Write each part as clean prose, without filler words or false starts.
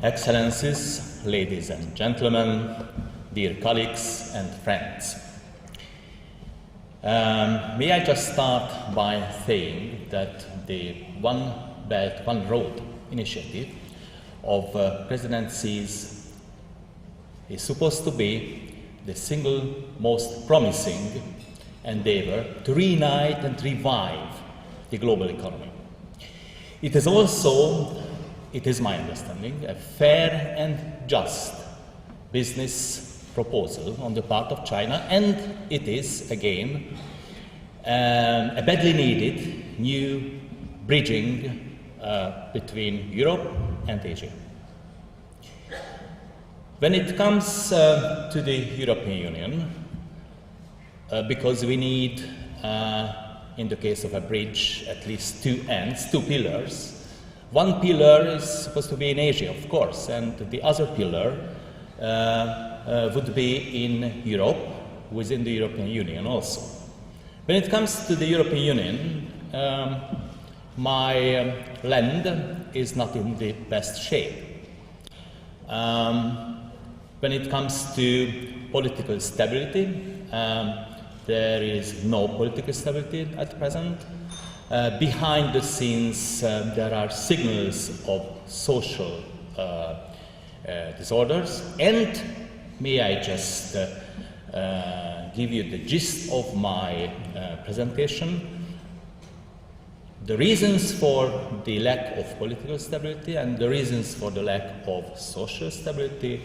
Excellencies, ladies and gentlemen, dear colleagues and friends. May I just start by saying that the One Belt, One Road initiative of presidencies is supposed to be the single most promising endeavor to reunite and revive the global economy. It is also, it is my understanding, a fair and just business proposal on the part of China, and it is, again, a badly needed new bridging between Europe and Asia. When it comes to the European Union, because we need, in the case of a bridge, at least two ends, two pillars. One pillar is supposed to be in Asia, of course, and the other pillar would be in Europe, within the European Union also. When it comes to the European Union, my land is not in the best shape. When it comes to political stability, there is no political stability at present. Behind the scenes, there are signals of social disorders. And may I just give you the gist of my presentation. The reasons for the lack of political stability and the reasons for the lack of social stability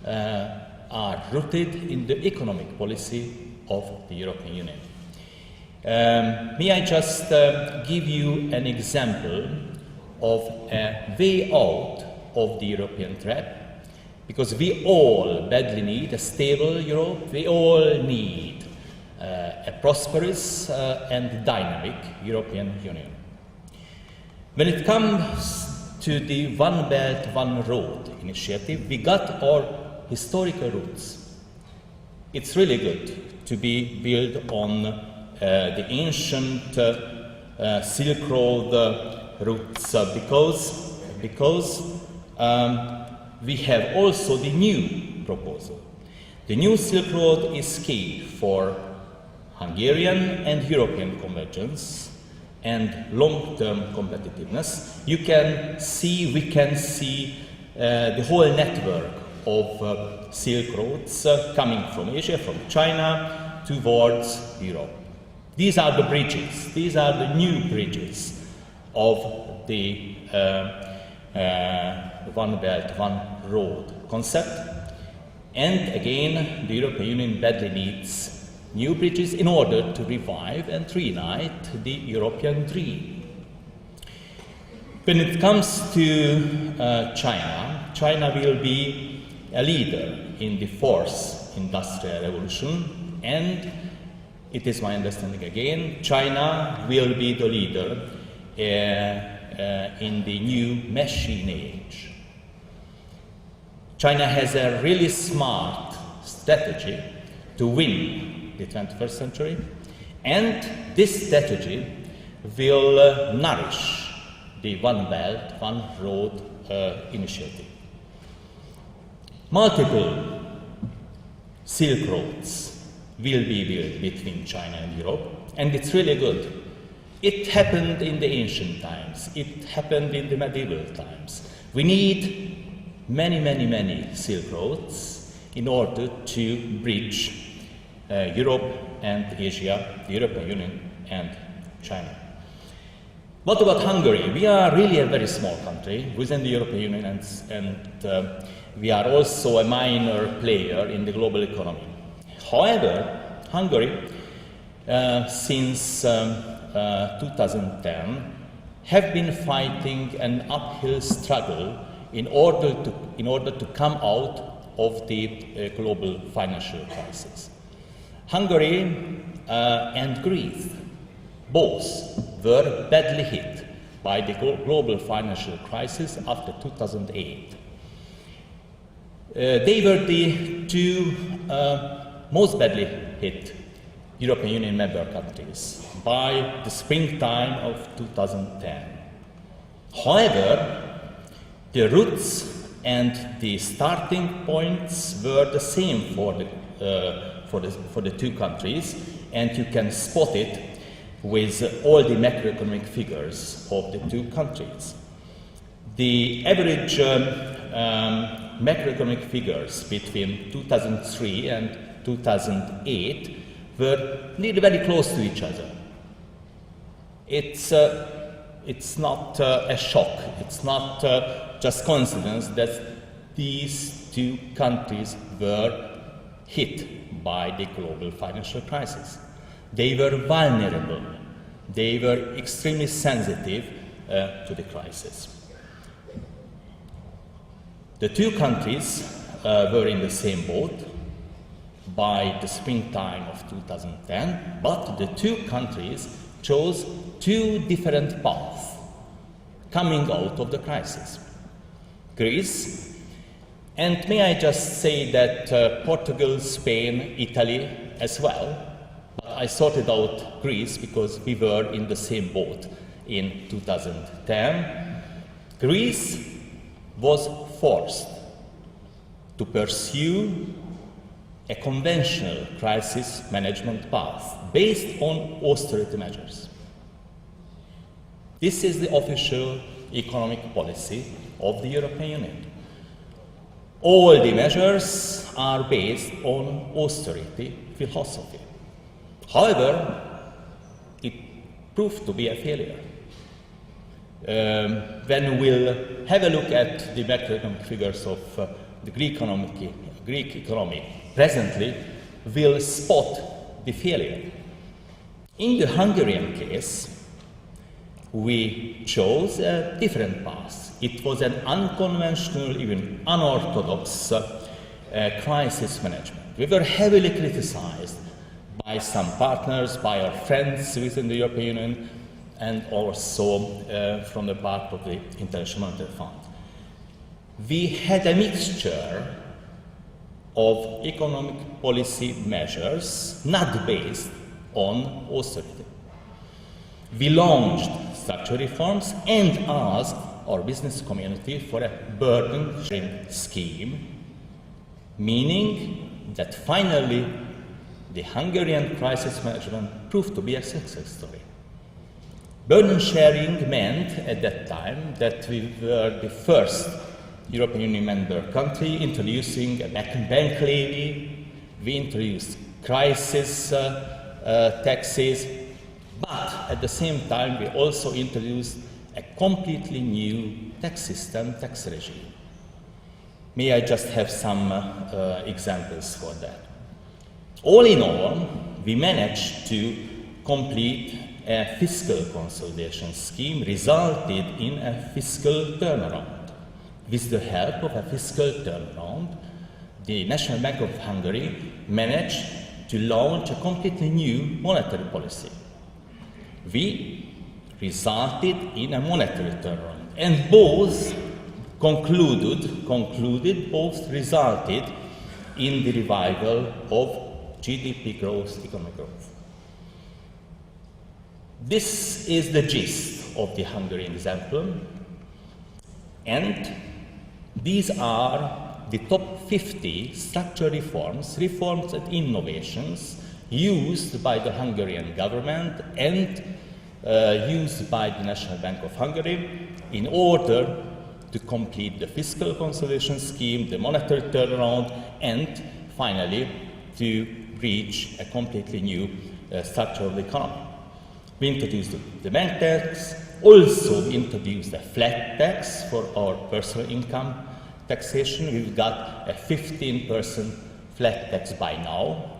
are rooted in the economic policy of the European Union. May I just give you an example of a way out of the European trap, because we all badly need a stable Europe, we all need a prosperous and dynamic European Union. When it comes to the One Belt, One Road initiative, we got our historical roots. It's really good to be built on the ancient Silk Road routes because we have also the new proposal. The new Silk Road is key for Hungarian and European convergence and long-term competitiveness. We can see the whole network of Silk Roads coming from Asia, from China, towards Europe. These are the bridges, these are the new bridges of the One Belt, One Road concept. And again, the European Union badly needs new bridges in order to revive and reunite the European dream. When it comes to China will be a leader in the fourth industrial revolution, and it is my understanding again, China will be the leader in the new machine age. China has a really smart strategy to win the 21st century, and this strategy will nourish the One Belt, One Road initiative. Multiple Silk Roads will be built between China and Europe, and it's really good. It happened in the ancient times. It happened in the medieval times. We need many Silk Roads in order to bridge Europe and Asia, the European Union and China. What about Hungary? We are really a very small country within the European Union, and we are also a minor player in the global economy. However, Hungary, since 2010, have been fighting an uphill struggle in order to come out of the global financial crisis. Hungary and Greece both were badly hit by the global financial crisis after 2008. They were the two most badly hit European Union member countries by the springtime of 2010. However, the roots and the starting points were the same for the two countries, and you can spot it with all the macroeconomic figures of the two countries. The average macroeconomic figures between 2003 and 2008 were nearly very close to each other. It's not a shock, it's not just coincidence that these two countries were hit by the global financial crisis. They were vulnerable, they were extremely sensitive to the crisis. The two countries were in the same boat by the springtime of 2010, but the two countries chose two different paths coming out of the crisis. Greece, and may I just say that Portugal, Spain, Italy as well, but I sorted out Greece because we were in the same boat in 2010. Greece was forced to pursue a conventional crisis management path based on austerity measures. This is the official economic policy of the European Union. All the measures are based on austerity philosophy. However, it proved to be a failure. When we'll have a look at the macroeconomic figures of the Greek economy presently, we'll spot the failure. In the Hungarian case, we chose a different path. It was an unconventional, even unorthodox crisis management. We were heavily criticized by some partners, by our friends within the European Union, and also from the part of the International Monetary Fund. We had a mixture of economic policy measures not based on austerity. We launched structural reforms and asked our business community for a burden-sharing scheme, meaning that finally the Hungarian crisis management proved to be a success story. Burden sharing meant at that time that we were the first European Union member country introducing a bank levy, we introduced crisis taxes, but at the same time we also introduced a completely new tax system, tax regime. May I just have some examples for that? All in all, we managed to complete a fiscal consolidation scheme, resulted in a fiscal turnaround. With the help of a fiscal turnaround, the National Bank of Hungary managed to launch a completely new monetary policy. We resulted in a monetary turnaround, and both both resulted in the revival of GDP growth, economic growth. This is the gist of the Hungarian example, and these are the top 50 structural reforms and innovations used by the Hungarian government and used by the National Bank of Hungary in order to complete the fiscal consolidation scheme, the monetary turnaround, and finally to reach a completely new structure of the economy. We introduced the bank tax, also introduced a flat tax for our personal income taxation. We've got a 15% flat tax by now.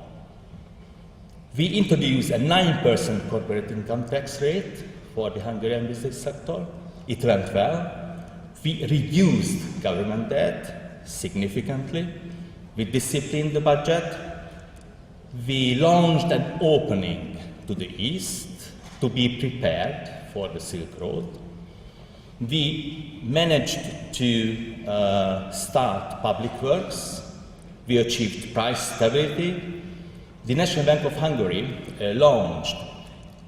We introduced a 9% corporate income tax rate for the Hungarian business sector. It went well. We reduced government debt significantly. We disciplined the budget. We launched an opening to the east to be prepared for the Silk Road. We managed to start public works. We achieved price stability. The National Bank of Hungary launched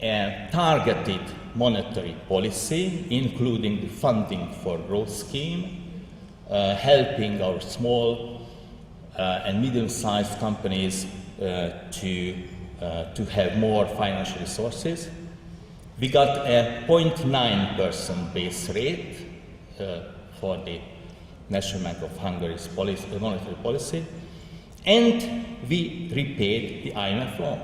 a targeted monetary policy, including the funding for growth scheme. helping our small and medium-sized companies to have more financial resources. We got a 0.9% base rate for the National Bank of Hungary's monetary policy, and we repaid the IMF loan.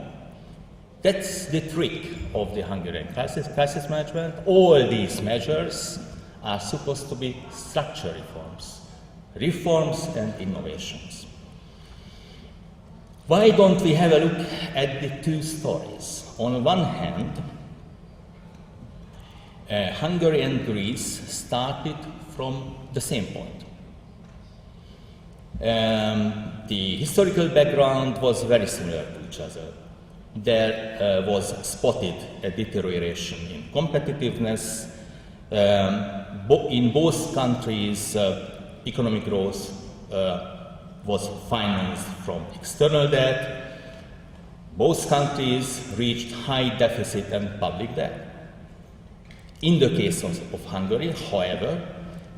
That's the trick of the Hungarian crisis management. All these measures are supposed to be structural reforms and innovations. Why don't we have a look at the two stories? On one hand, Hungary and Greece started from the same point. The historical background was very similar to each other. There was spotted a deterioration in competitiveness. In both countries, economic growth was financed from external debt. Both countries reached high deficit and public debt. In the case of Hungary, however,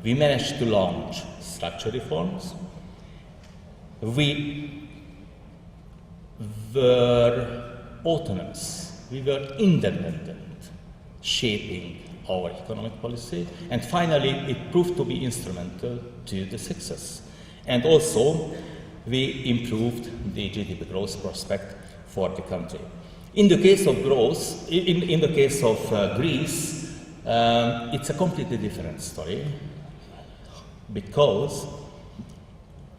we managed to launch structural reforms. We were autonomous, we were independent, shaping our economic policy, and finally it proved to be instrumental to the success. And also, we improved the GDP growth prospect for the country. In the case of growth, in the case of Greece, it's a completely different story, because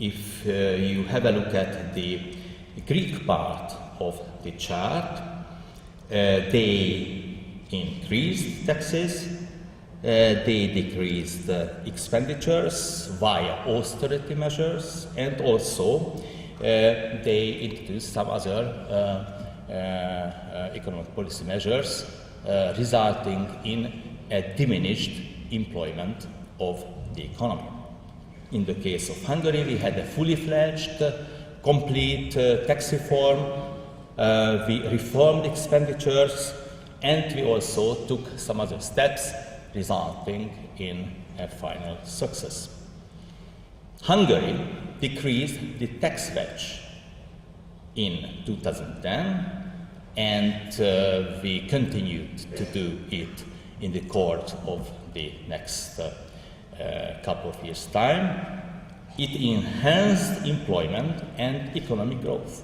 if you have a look at the Greek part of the chart, they increased taxes, they decreased expenditures via austerity measures, and also they introduced some other economic policy measures, resulting in a diminished employment of the economy. In the case of Hungary, we had a fully fledged, complete tax reform, we reformed expenditures, and we also took some other steps, resulting in a final success. Hungary decreased the tax wedge in 2010, and we continued to do it in the course of the next couple of years' time. It enhanced employment and economic growth.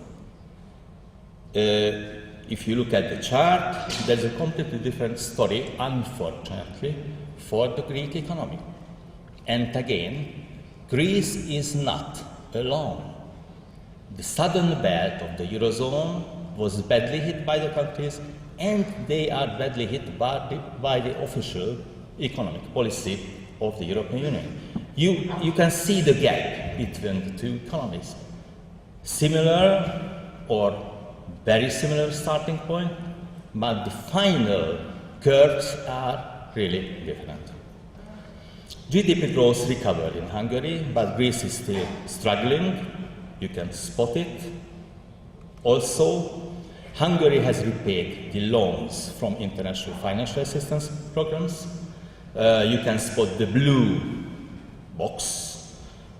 If you look at the chart, there's a completely different story, unfortunately, for the Greek economy. And again, Greece is not alone. The southern belt of the Eurozone was badly hit by the countries, and they are badly hit by the official economic policy of the European Union. You can see the gap between the two economies. Similar or very similar starting point, but the final curves are really different. GDP growth recovered in Hungary, but Greece is still struggling. You can spot it. Also, Hungary has repaid the loans from international financial assistance programs. You can spot the blue box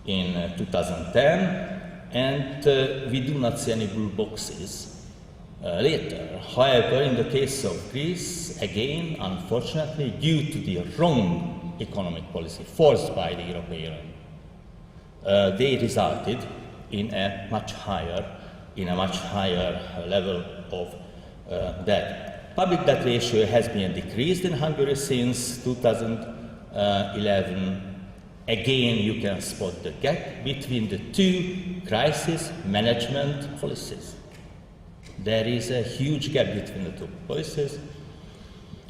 in 2010, and we do not see any blue boxes later. However, in the case of Greece, again, unfortunately, due to the wrong economic policy forced by the European Union, they resulted in a much higher level of debt. Public debt ratio has been decreased in Hungary since 2011. Again, you can spot the gap between the two crisis management policies. There is a huge gap between the two policies.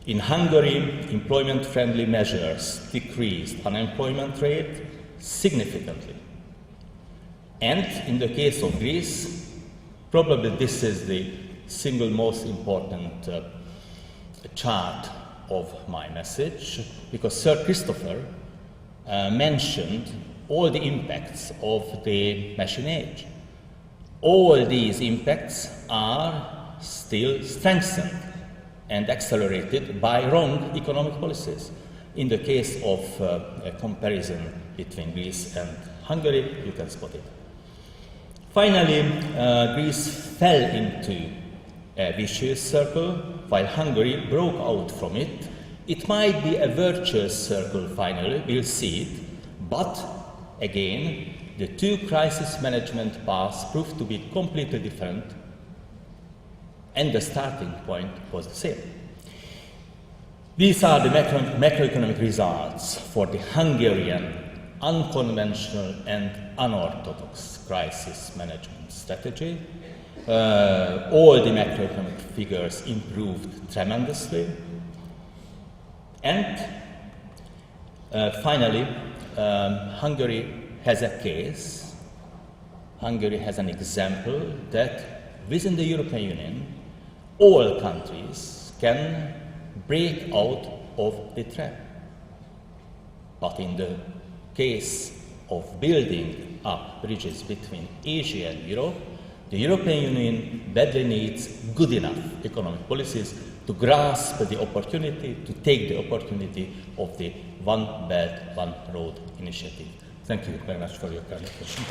In Hungary, employment-friendly measures decreased unemployment rate significantly. And in the case of Greece, probably this is the single most important chart of my message, because Sir Christopher mentioned all the impacts of the machine age. All these impacts are still strengthened and accelerated by wrong economic policies. In the case of a comparison between Greece and Hungary. You can spot it. Finally, Greece fell into a vicious circle, while Hungary broke out from it. It might be a virtuous circle finally, we'll see it, but again, the two crisis management paths proved to be completely different, and the starting point was the same. These are the macroeconomic results for the Hungarian unconventional and unorthodox crisis management strategy. All the macroeconomic figures improved tremendously. And finally, Hungary has a case, Hungary has an example that within the European Union, all countries can break out of the trap. But in the case of building up bridges between Asia and Europe, the European Union badly needs good enough economic policies to grasp the opportunity, to take the opportunity of the One Belt, One Road initiative. Thank you very much for your kind attention.